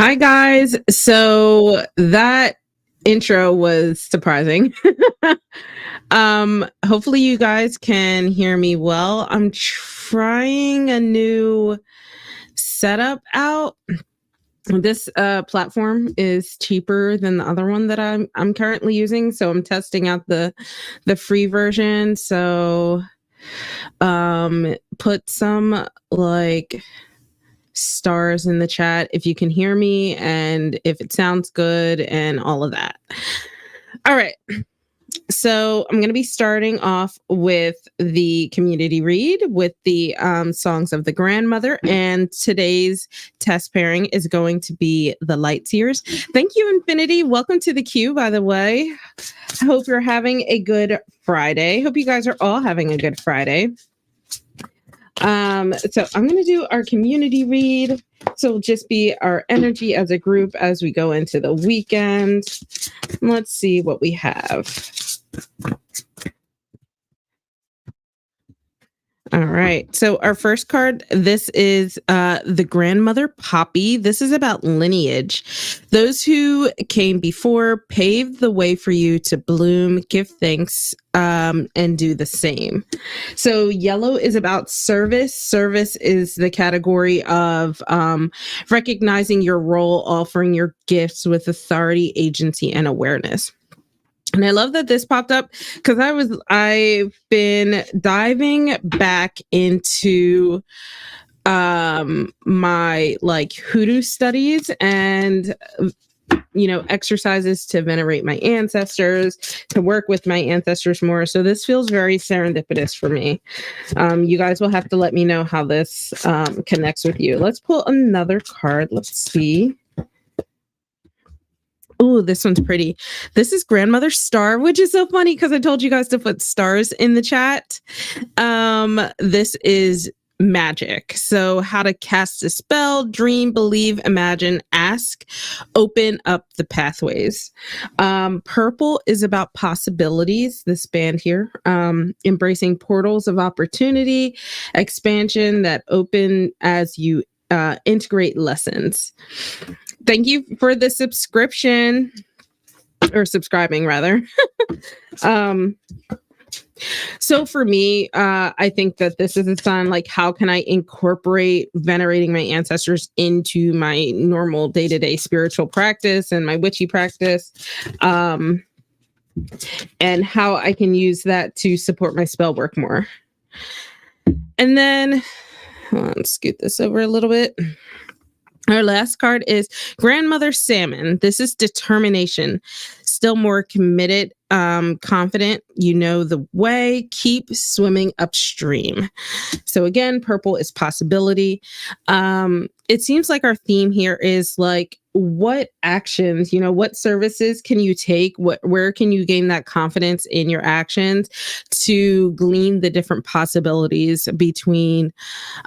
Hi, guys. So that intro was surprising. Hopefully you guys can hear me well. I'm trying a new setup out. This platform is cheaper than the other one that I'm currently using, so I'm testing out the free version. So put some like stars in the chat if you can hear me and if it sounds good and all of that. All right. So I'm going to be starting off with the community read with the songs of the grandmother. And today's test pairing is going to be the Lightseers. Thank you, Infinity. Welcome to the queue, by the way. I hope you're having a good Friday. Hope you guys are all having a good Friday. So I'm going to do our community read. So it'll just be our energy as a group as we go into the weekend. Let's see what we have. All right. So our first card, this is the grandmother Poppy. This is about lineage. Those who came before paved the way for you to bloom, give thanks, and do the same. So yellow is about service. Service is the category of recognizing your role, offering your gifts with authority, agency, and awareness. And I love that this popped up because I've been diving back into my like hoodoo studies and exercises to venerate my ancestors, to work with my ancestors more. So this feels very serendipitous for me. You guys will have to let me know how this connects with you. Let's pull another card. Let's see. Oh, this one's pretty. This is Grandmother Star, which is so funny because I told you guys to put stars in the chat. This is magic. So how to cast a spell, dream, believe, imagine, ask, open up the pathways. Purple is about possibilities, this band here, embracing portals of opportunity, expansion that open as you integrate lessons. Thank you for the subscription, or subscribing rather. So for me, I think that this is a sign like, how can I incorporate venerating my ancestors into my normal day-to-day spiritual practice and my witchy practice, and how I can use that to support my spell work more. And then, hold on, scoot this over a little bit. Our last card is Grandmother Salmon. This is determination. Still more committed, confident, you know the way, keep swimming upstream. So again, purple is possibility. It seems like our theme here is like, what actions, what services can you take? Where can you gain that confidence in your actions to glean the different possibilities between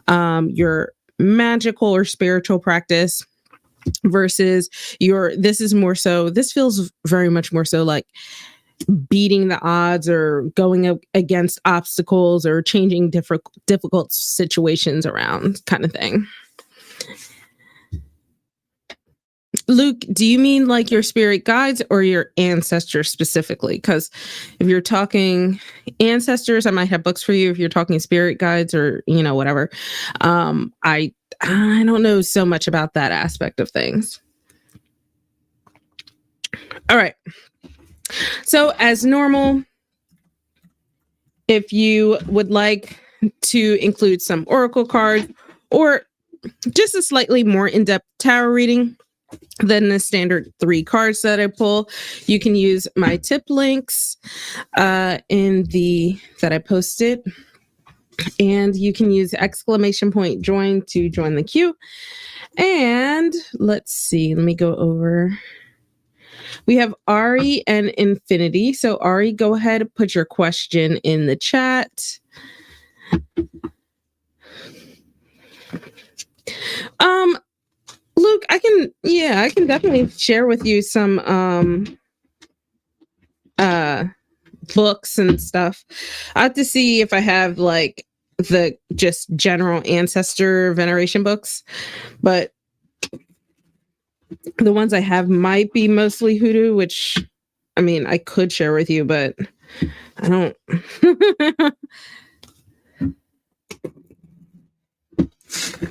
your magical or spiritual practice versus this feels very much more so like beating the odds or going against obstacles or changing difficult situations around kind of thing. Luke, do you mean like your spirit guides or your ancestors specifically? Because if you're talking ancestors, I might have books for you. If you're talking spirit guides or, whatever, I don't know so much about that aspect of things. All right. So as normal, if you would like to include some oracle cards or just a slightly more in-depth tarot reading than the standard 3 cards that I pull, you can use my tip links that I posted, and you can use !join to join the queue. And let's see, let me go over. We have Ari and Infinity. So Ari, go ahead and put your question in the chat. Luke, I can definitely share with you some books and stuff. I have to see if I have like the just general ancestor veneration books, but The ones I have might be mostly hoodoo, which I mean, I could share with you, but I don't.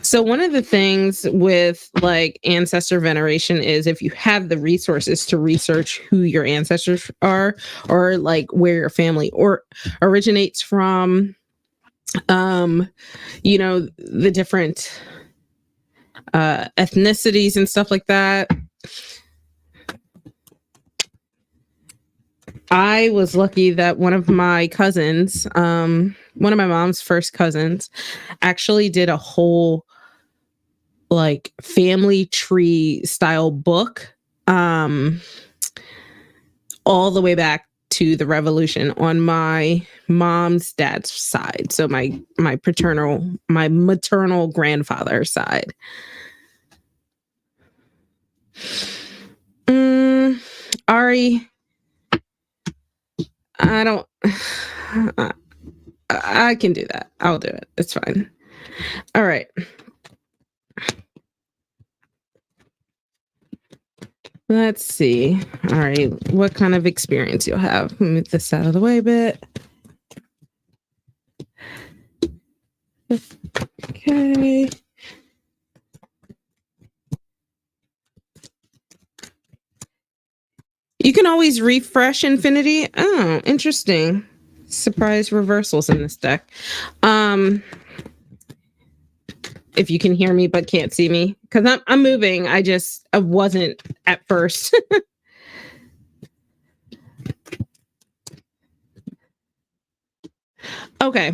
So one of the things with like ancestor veneration is if you have the resources to research who your ancestors are or like where your family or originates from, the different ethnicities and stuff like that. I was lucky that one of my cousins, one of my mom's first cousins, actually did a whole like family tree style book, all the way back to the revolution on my mom's dad's side. So my maternal grandfather's side. Ari, I don't. I can do that. I'll do it. It's fine. All right. Let's see. All right. What kind of experience you'll have? Move this out of the way a bit. Okay. You can always refresh Infinity. Oh, interesting. Surprise reversals in this deck. If you can hear me but can't see me, because I'm moving. I wasn't at first. Okay.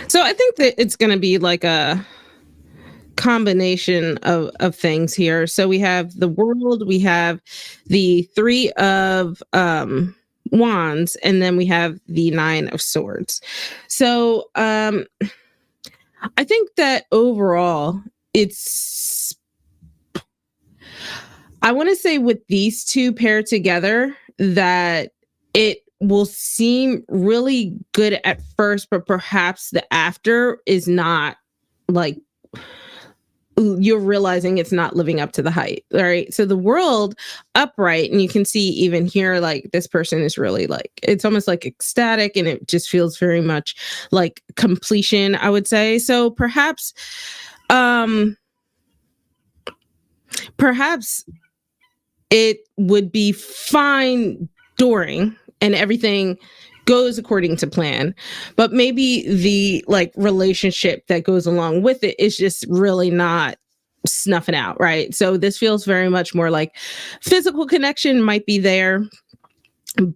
So I think that it's gonna be like a combination of things here. So we have the world, we have the three of wands, and then we have the nine of swords. So I think that overall I want to say with these two paired together that it will seem really good at first, but perhaps the after is not like you're realizing it's not living up to the height. All right. So the world upright, and you can see even here, like this person is really like, it's almost like ecstatic, and it just feels very much like completion, I would say. So perhaps it would be fine during and everything goes according to plan, but maybe the like relationship that goes along with it is just really not snuffing out, right? So this feels very much more like physical connection might be there,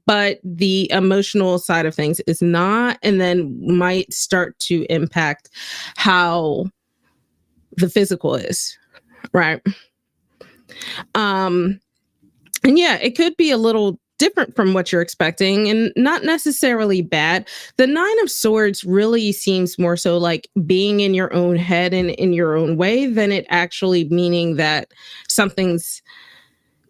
but the emotional side of things is not, and then might start to impact how the physical is, right? And yeah, it could be a little different from what you're expecting and not necessarily bad. The nine of swords really seems more so like being in your own head and in your own way than it actually meaning that something's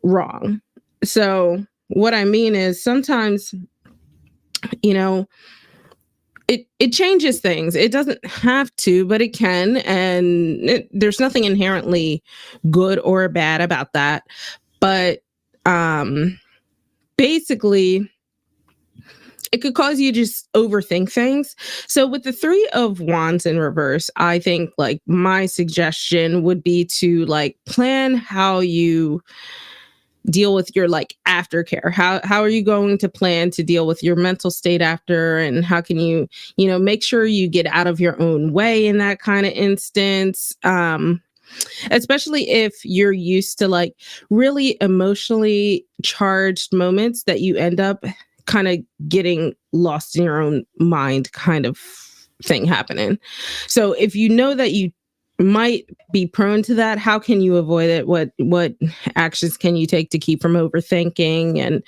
wrong. So what I mean is sometimes, it changes things. It doesn't have to, but it can. And there's nothing inherently good or bad about that. But basically, it could cause you to just overthink things. So with the three of wands in reverse, I think like my suggestion would be to like plan how you deal with your like aftercare. How are you going to plan to deal with your mental state after, and how can you make sure you get out of your own way in that kind of instance, especially if you're used to like really emotionally charged moments that you end up kind of getting lost in your own mind kind of thing happening. So if you know that you might be prone to that, how can you avoid it? What actions can you take to keep from overthinking? And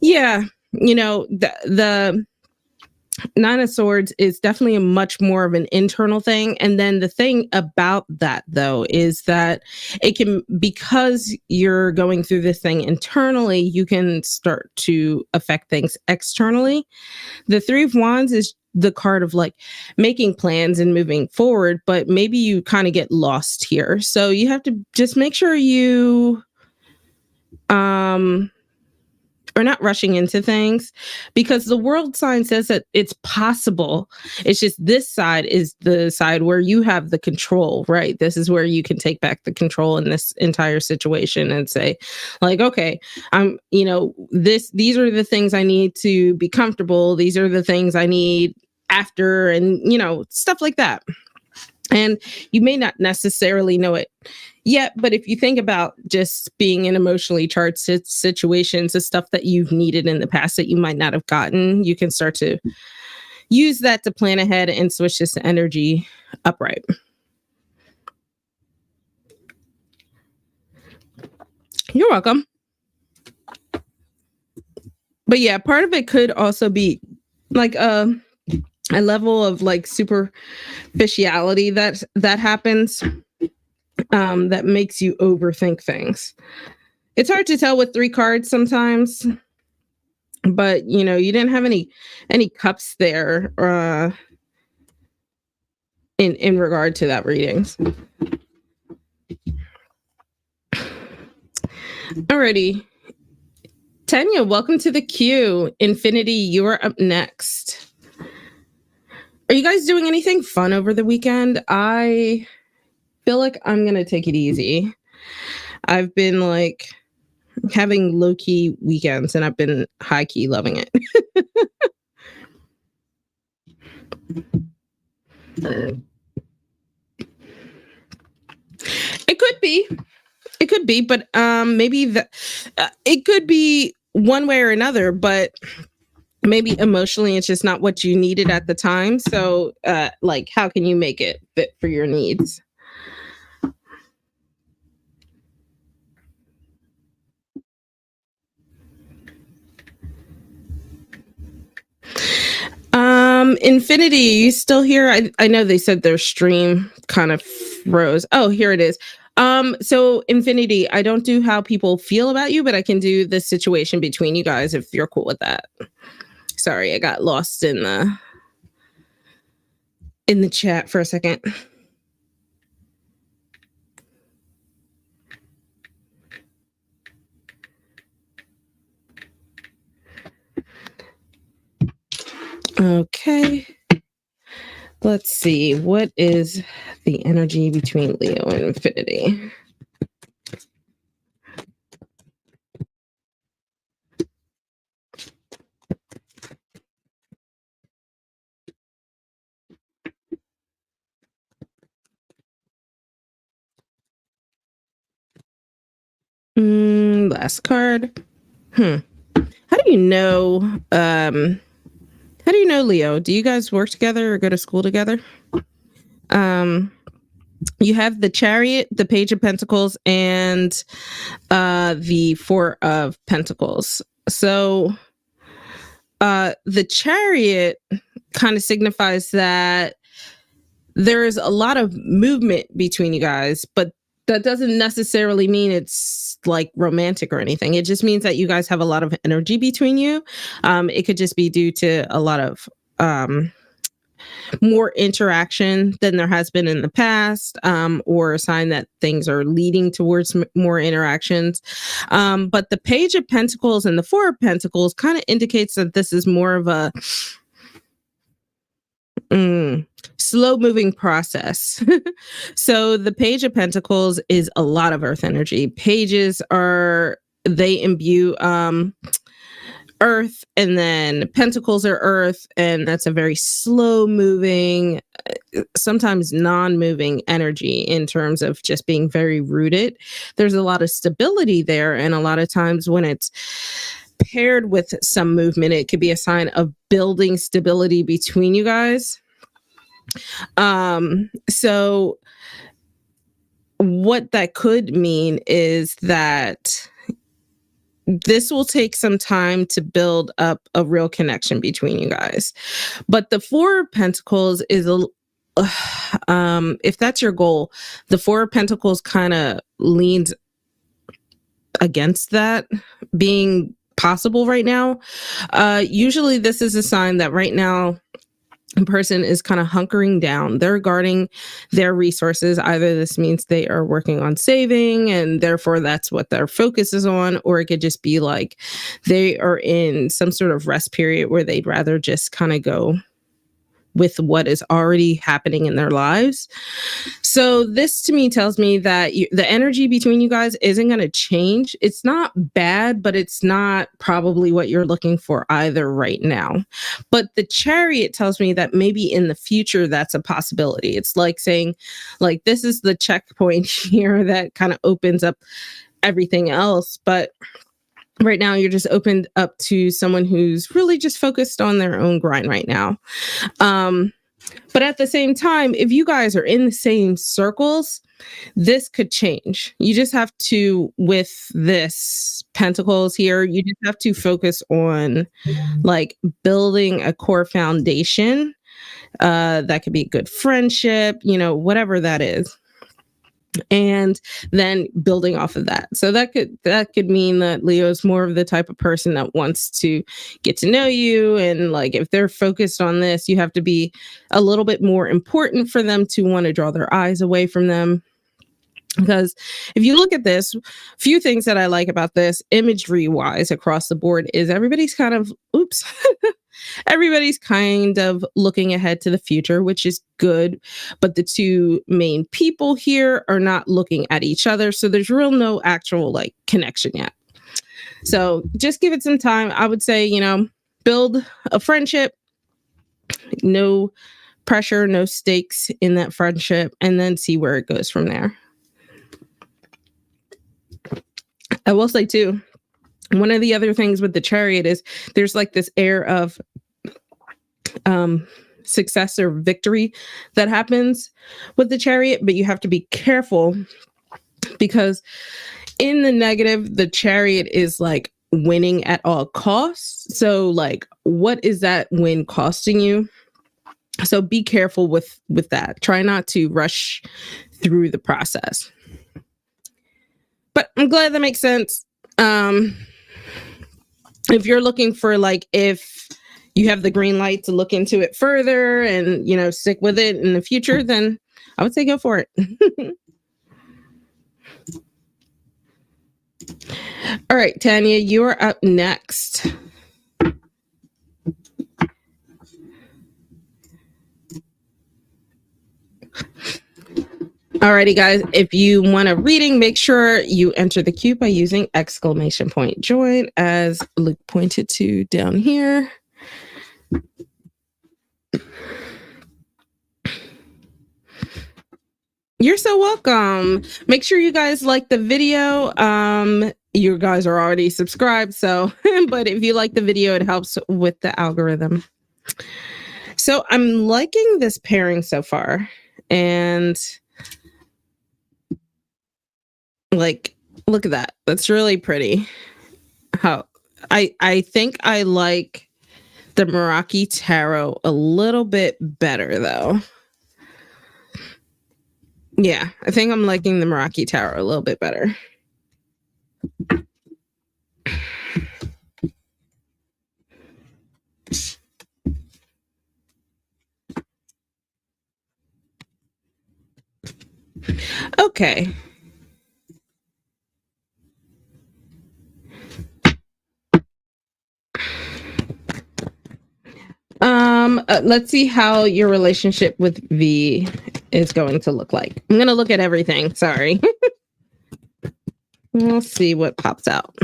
yeah, the Nine of Swords is definitely a much more of an internal thing. And then the thing about that, though, is that it can, because you're going through this thing internally, you can start to affect things externally. The Three of Wands is the card of like making plans and moving forward, but maybe you kind of get lost here. So you have to just make sure you or not rushing into things, because the world sign says that it's possible. It's just this side is the side where you have the control, right? This is where you can take back the control in this entire situation and say, like, okay, these are the things I need to be comfortable. These are the things I need after, and, stuff like that. And you may not necessarily know it yet, but if you think about just being in emotionally charged situations, the stuff that you've needed in the past that you might not have gotten, you can start to use that to plan ahead and switch this energy upright. You're welcome. But yeah, part of it could also be like a level of like superficiality that happens, that makes you overthink things. It's hard to tell with 3 cards sometimes, but you didn't have any cups there in regard to that readings. Alrighty, Tanya, welcome to the queue. Infinity, you are up next. Are you guys doing anything fun over the weekend? I feel like I'm gonna take it easy. I've been like having low-key weekends and I've been high-key loving it. It could be, but maybe it could be one way or another, but maybe emotionally it's just not what you needed at the time. So like, how can you make it fit for your needs? Infinity, you still here? I know they said their stream kind of froze. Oh, here it is. So Infinity, I don't do how people feel about you, but I can do the situation between you guys if you're cool with that. Sorry, I got lost in the chat for a second. Okay. Let's see. What is the energy between Leo and Infinity? Last card. How do you know? How do you know Leo? Do you guys work together or go to school together? You have the Chariot, the Page of Pentacles, and the Four of Pentacles. So the Chariot kind of signifies that there is a lot of movement between you guys, but that doesn't necessarily mean it's like romantic or anything. It just means that you guys have a lot of energy between you. It could just be due to a lot of more interaction than there has been in the past, or a sign that things are leading towards more interactions. But the Page of Pentacles and the Four of Pentacles kind of indicates that this is more of a slow moving process. So the Page of Pentacles is a lot of earth energy. Pages they imbue earth, and then pentacles are earth, and that's a very slow moving, sometimes non-moving energy in terms of just being very rooted. There's a lot of stability there, and a lot of times when it's paired with some movement, it could be a sign of building stability between you guys. So what that could mean is that this will take some time to build up a real connection between you guys. But the Four of Pentacles is if that's your goal, the Four of Pentacles kind of leans against that being possible right now. Usually this is a sign that right now a person is kind of hunkering down. They're guarding their resources. Either this means they are working on saving and therefore that's what their focus is on, or it could just be like they are in some sort of rest period where they'd rather just kind of go with what is already happening in their lives. So this to me tells me that the energy between you guys isn't going to change. It's not bad, but it's not probably what you're looking for either right now. But the Chariot tells me that maybe in the future, that's a possibility. It's like saying, like, this is the checkpoint here that kind of opens up everything else. But right now, you're just opened up to someone who's really just focused on their own grind right now. But at the same time, if you guys are in the same circles, this could change. You just have to, with this Pentacles here, you just have to focus on like building a core foundation. That could be a good friendship, you know, whatever that is. And then building off of that. So that could mean that Leo is more of the type of person that wants to get to know you. And like, if they're focused on this, you have to be a little bit more important for them to want to draw their eyes away from them. Because if you look at this, few things that I like about this imagery wise across the board is everybody's kind of, everybody's kind of looking ahead to the future, which is good. But the two main people here are not looking at each other. So there's no actual like connection yet. So just give it some time. I would say, you know, build a friendship, no pressure, no stakes in that friendship, and then see where it goes from there. I will say too, one of the other things with the Chariot is there's like this air of success or victory that happens with the Chariot, but you have to be careful because in the negative, the Chariot is like winning at all costs. So like, what is that win costing you? So be careful with that. Try not to rush through the process. But I'm glad that makes sense. If you're looking for like, if you have the green light to look into it further and, you know, stick with it in the future, then I would say go for it. All right, Tanya, you're up next. Alrighty, guys, if you want a reading, make sure you enter the queue by using !join, as Luke pointed to down here. You're so welcome. Make sure you guys like the video. You guys are already subscribed, so but if you like the video, it helps with the algorithm. So I'm liking this pairing so far, and like, look at that. That's really pretty. How I think I like the Meraki Tarot a little bit better though. Yeah, I think I'm liking the Meraki Tarot a little bit better. Okay. Let's see how your relationship with V is going to look like. I'm going to look at everything. Sorry. We'll see what pops out.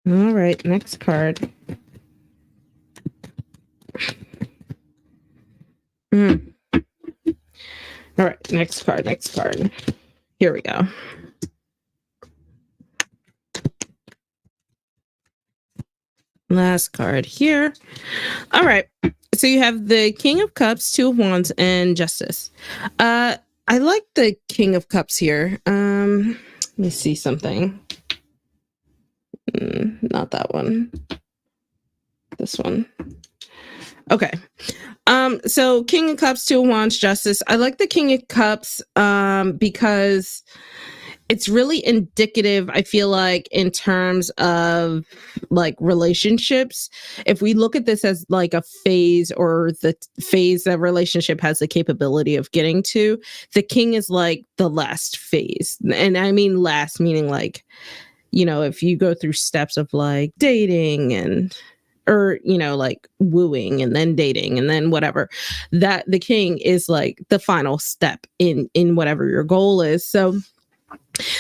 All right, next card. All right, next card. Here we go. Last card here. All right. So you have the King of Cups, Two of Wands, and Justice. I like the King of Cups here. Let me see something. Not that one. This one. Okay. So King of Cups, Two of Wands, Justice. I like the King of Cups because it's really indicative, I feel like, in terms of like relationships. If we look at this as like a phase, or the phase that relationship has the capability of getting to, the king is like the last phase. And I mean last meaning like, if you go through steps of like dating and or like wooing and then dating and then whatever, that the king is like the final step in whatever your goal is. So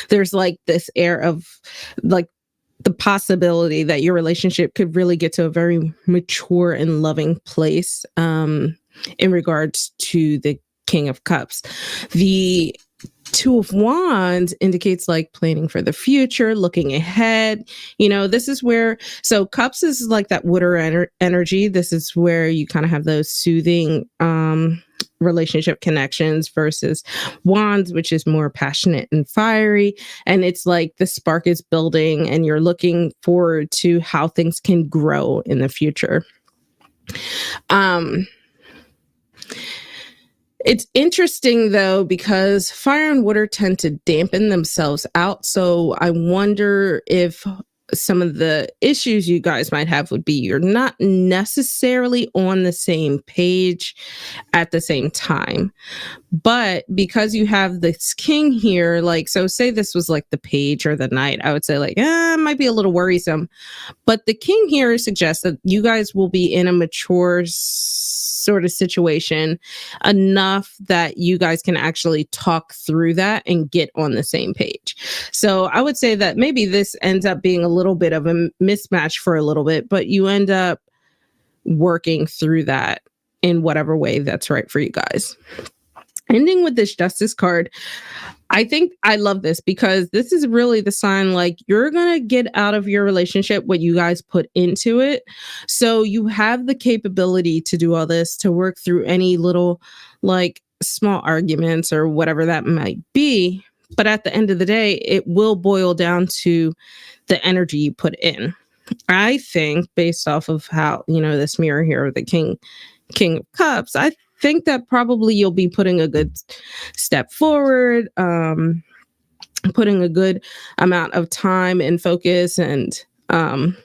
there's like this air of like the possibility that your relationship could really get to a very mature and loving place, in regards to the King of Cups. The Two of Wands indicates like planning for the future, looking ahead. This is where, so Cups is like that water energy. This is where you kind of have those soothing relationship connections, versus Wands, which is more passionate and fiery. And it's like the spark is building and you're looking forward to how things can grow in the future. It's interesting, though, because fire and water tend to dampen themselves out. So I wonder if some of the issues you guys might have would be you're not necessarily on the same page at the same time. But because you have this king here, like, so say this was like the page or the knight, I would say like, it might be a little worrisome. But the king here suggests that you guys will be in a mature sort of situation enough that you guys can actually talk through that and get on the same page. So I would say that maybe this ends up being a little bit of a mismatch for a little bit, but you end up working through that in whatever way that's right for you guys. Ending with this Justice card, I think I love this because this is really the sign like you're going to get out of your relationship what you guys put into it. So you have the capability to do all this, to work through any little like small arguments or whatever that might be. But at the end of the day, it will boil down to the energy you put in. I think based off of how, this mirror here of the King of Cups, I think that probably you'll be putting a good step forward, putting a good amount of time and focus and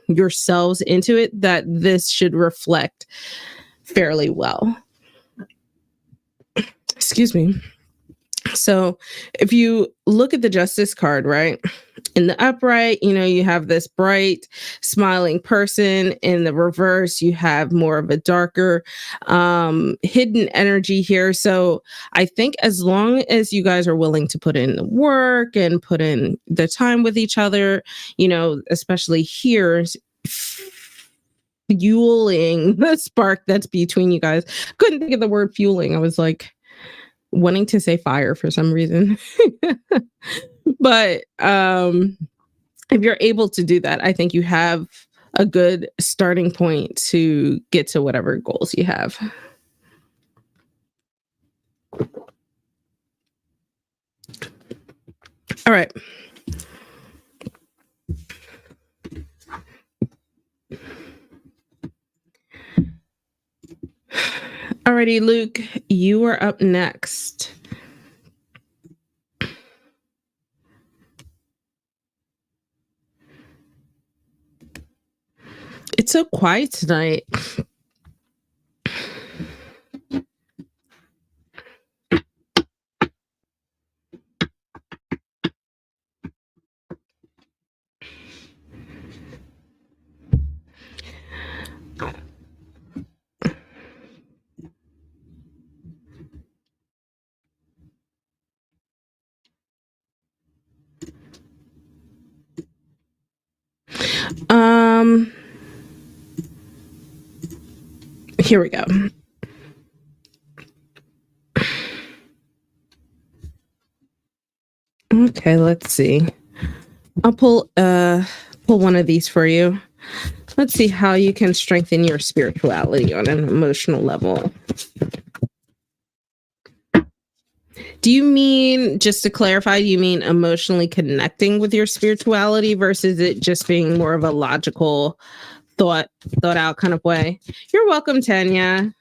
yourselves into it, that this should reflect fairly well. Excuse me. So if you look at the Justice card, right, in the upright, you have this bright, smiling person. In the reverse, you have more of a darker, hidden energy here. So I think as long as you guys are willing to put in the work and put in the time with each other, especially here, fueling the spark that's between you guys. Couldn't think of the word fueling. I was like wanting to say fire for some reason. But if you're able to do that, I think you have a good starting point to get to whatever goals you have. All right. Alrighty, Luke, you are up next. It's so quiet tonight. Here we go. Okay, let's see. I'll pull one of these for you. Let's see how you can strengthen your spirituality on an emotional level. Do you mean, just to clarify, you mean emotionally connecting with your spirituality versus it just being more of a logical thought out kind of way? You're welcome, Tanya.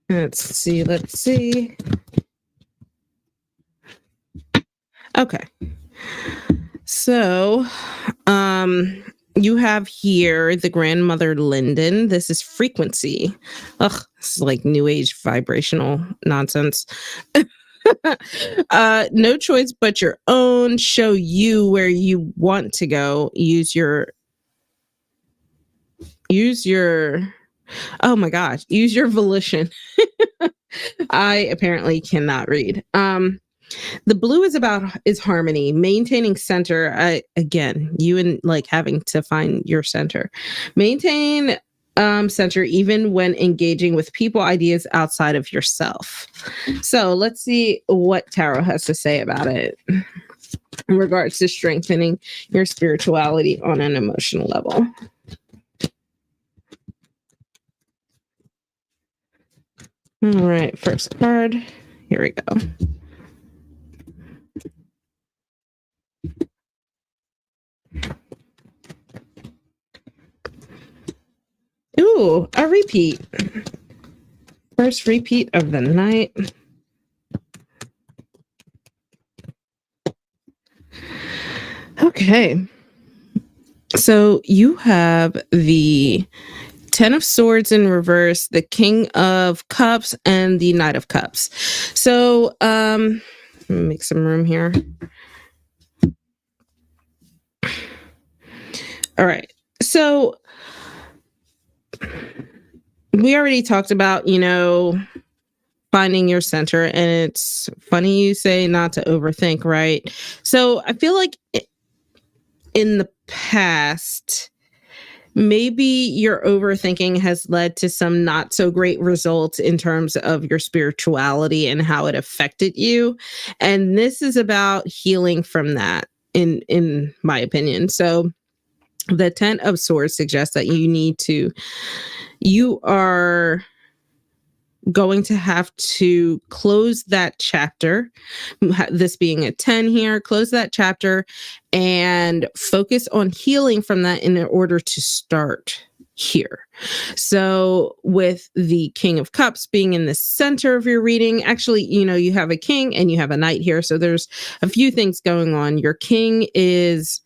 Let's see. Let's see. Okay. So, you have here the grandmother Linden. This is frequency. Ugh, this is like new age vibrational nonsense. No choice but your own. Show you where you want to go. Use your oh my gosh, use your volition. I apparently cannot read. The blue is harmony, maintaining center. Again, you and like having to find your center. Maintain center even when engaging with people, ideas outside of yourself. So let's see what tarot has to say about it in regards to strengthening your spirituality on an emotional level. All right, first card. Here we go. Ooh, a repeat. First repeat of the night. Okay. So you have the Ten of Swords in reverse, the King of Cups, and the Knight of Cups. So let me make some room here. All right. So we already talked about, finding your center, and it's funny you say not to overthink, right? So I feel like in the past, maybe your overthinking has led to some not so great results in terms of your spirituality and how it affected you. And this is about healing from that, in my opinion. So the Ten of Swords suggests that you are going to have to close that chapter, this being a 10 here, close that chapter and focus on healing from that in order to start here. So with the King of Cups being in the center of your reading, actually, you have a king and you have a knight here. So there's a few things going on. Your king is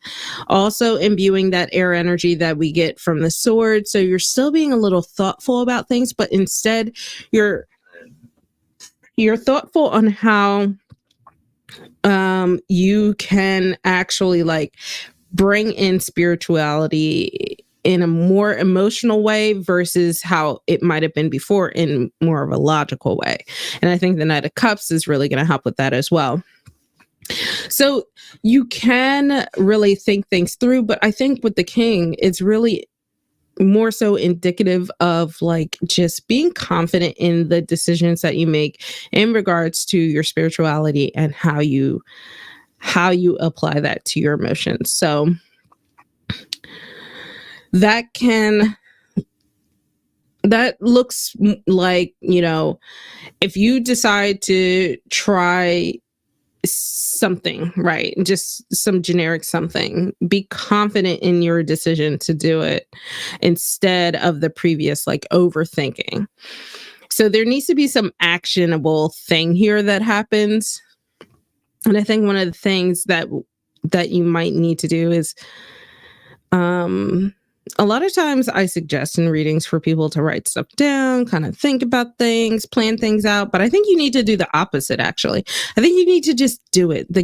also imbuing that air energy that we get from the sword. So you're still being a little thoughtful about things, but instead you're thoughtful on how you can actually like bring in spirituality in a more emotional way versus how it might have been before in more of a logical way. And I think the Knight of Cups is really going to help with that as well. So you can really think things through, but I think with the king, it's really more so indicative of like just being confident in the decisions that you make in regards to your spirituality and how you apply that to your emotions. So that looks like, if you decide to try something, right? Just some generic something. Be confident in your decision to do it instead of the previous like overthinking. So there needs to be some actionable thing here that happens. And I think one of the things that you might need to do is a lot of times I suggest in readings for people to write stuff down, kind of think about things, plan things out. But I think you need to do the opposite, actually. I think you need to just do it. The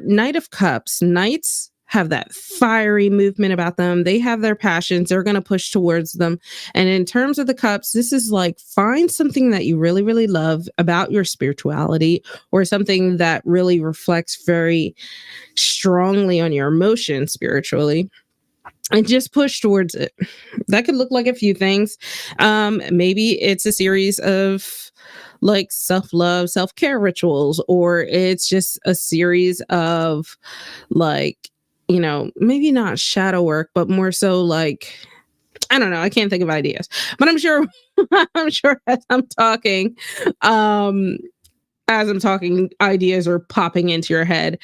Knight of Cups, knights have that fiery movement about them. They have their passions. They're going to push towards them. And in terms of the cups, this is like find something that you really, really love about your spirituality or something that really reflects very strongly on your emotions spiritually. And just push towards it. That could look like a few things. Maybe it's a series of like self-love, self-care rituals, or it's just a series of like, maybe not shadow work, but more so like, I don't know. I can't think of ideas, but I'm sure as I'm talking, as I'm talking, ideas are popping into your head.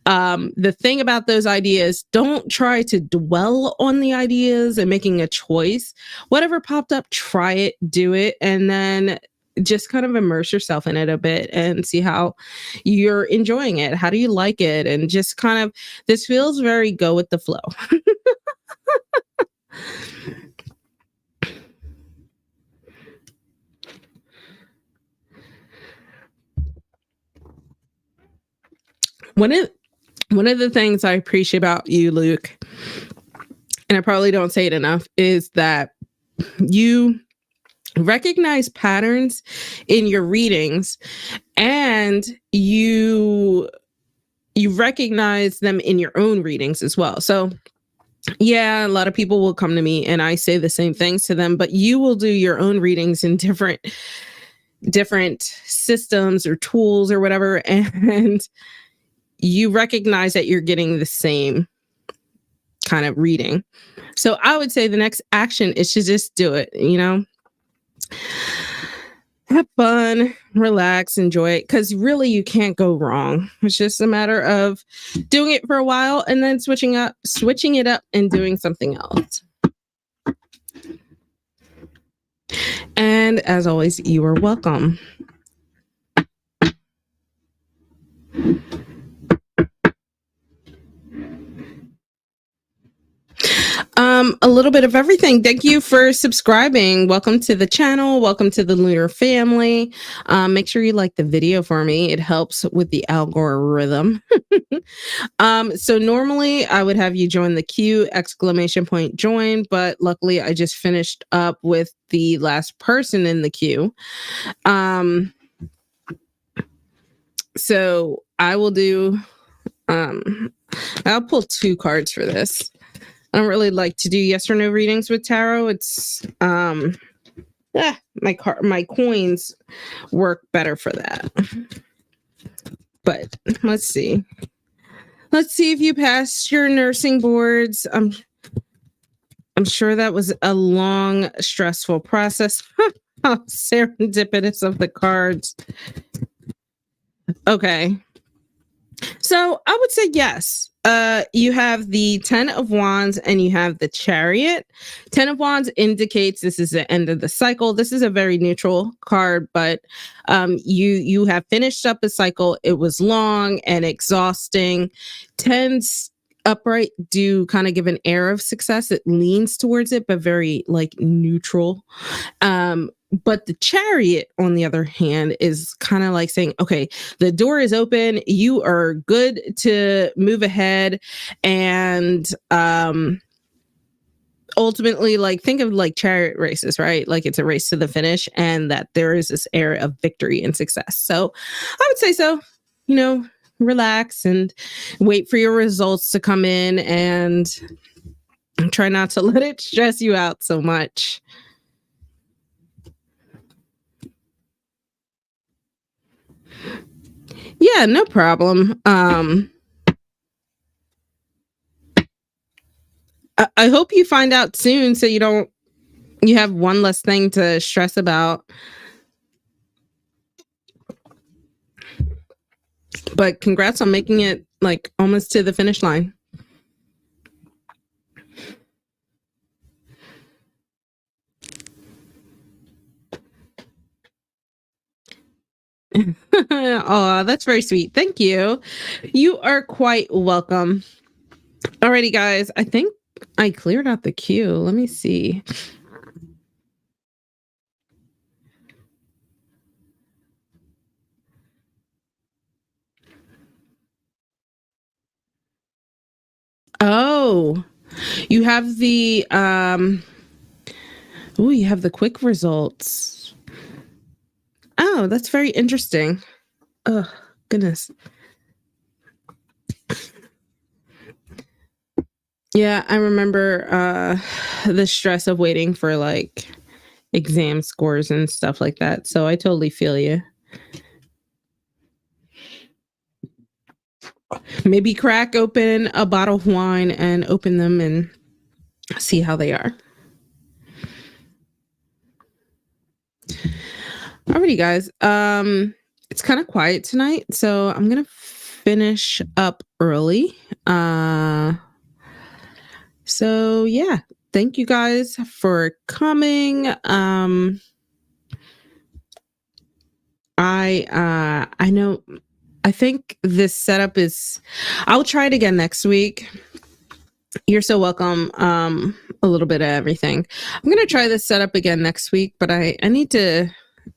The thing about those ideas, don't try to dwell on the ideas and making a choice. Whatever popped up, try it, do it, and then just kind of immerse yourself in it a bit and see how you're enjoying it. How do you like it? And just kind of, this feels very go with the flow. One of one of the things I appreciate about you, Luke, and I probably don't say it enough, is that you recognize patterns in your readings, and you recognize them in your own readings as well. So yeah, a lot of people will come to me and I say the same things to them, but you will do your own readings in different systems or tools or whatever, and you recognize that you're getting the same kind of reading. So I would say the next action is to just do it, have fun, relax, enjoy it, because really you can't go wrong. It's just a matter of doing it for a while and then switching it up and doing something else. And as always, you are welcome. A little bit of everything. Thank you for subscribing. Welcome to the channel. Welcome to the Lunar family. Make sure you like the video for me. It helps with the algorithm. So normally I would have you join the queue, ! Join, but luckily I just finished up with the last person in the queue. So I will do, I'll pull 2 cards for this. I don't really like to do yes or no readings with tarot. It's my coins work better for that. But let's see. Let's see if you passed your nursing boards. I'm sure that was a long, stressful process. How serendipitous of the cards. Okay. So I would say yes. You have the 10 of Wands and you have the Chariot. 10 of Wands indicates this is the end of the cycle. This is a very neutral card, but you have finished up a cycle. It was long and exhausting. 10s upright do kind of give an air of success. It leans towards it, but very like neutral. But the Chariot, on the other hand, is kind of like saying, okay, the door is open. You are good to move ahead. And ultimately, like, think of like chariot races, right? Like it's a race to the finish, and that there is this air of victory and success. So I would say so, relax and wait for your results to come in and try not to let it stress you out so much. Yeah, no problem. I hope you find out soon so you have one less thing to stress about. But congrats on making it like almost to the finish line. Oh, that's very sweet. Thank you. You are quite welcome. Alrighty, guys. I think I cleared out the queue. Let me see. Oh, you have the you have the quick results. Oh, that's very interesting. Oh, goodness. Yeah, I remember the stress of waiting for like exam scores and stuff like that. So I totally feel you. Maybe crack open a bottle of wine and open them and see how they are. Alrighty, guys. it's kind of quiet tonight, so I'm gonna finish up early. So yeah, thank you guys for coming. I know, I think this setup is, I'll try it again next week. You're so welcome. A little bit of everything. I'm gonna try this setup again next week, but I need to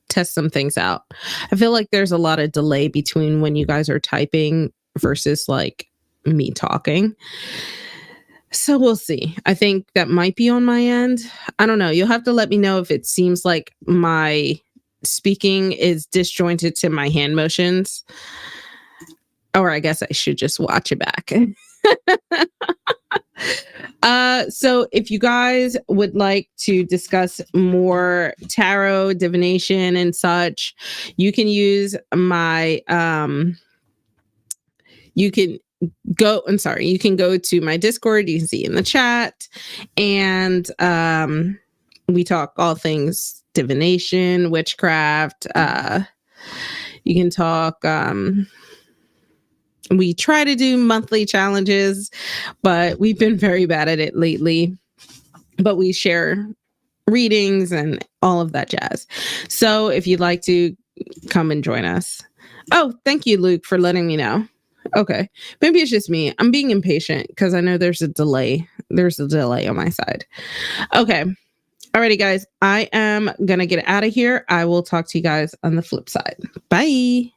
test some things out. I feel like there's a lot of delay between when you guys are typing versus like me talking. So we'll see. I think that might be on my end. I don't know. You'll have to let me know if it seems like my speaking is disjointed to my hand motions. Or I guess I should just watch it back. So if you guys would like to discuss more tarot, divination, and such, you can use my you can you can go to my Discord, you can see in the chat, and we talk all things divination, witchcraft. You can talk, we try to do monthly challenges, but we've been very bad at it lately. But we share readings and all of that jazz. So if you'd like to come and join us. Oh, thank you, Luke, for letting me know. Okay. Maybe it's just me. I'm being impatient because I know there's a delay. There's a delay on my side. Okay. Alrighty, guys. I am going to get out of here. I will talk to you guys on the flip side. Bye.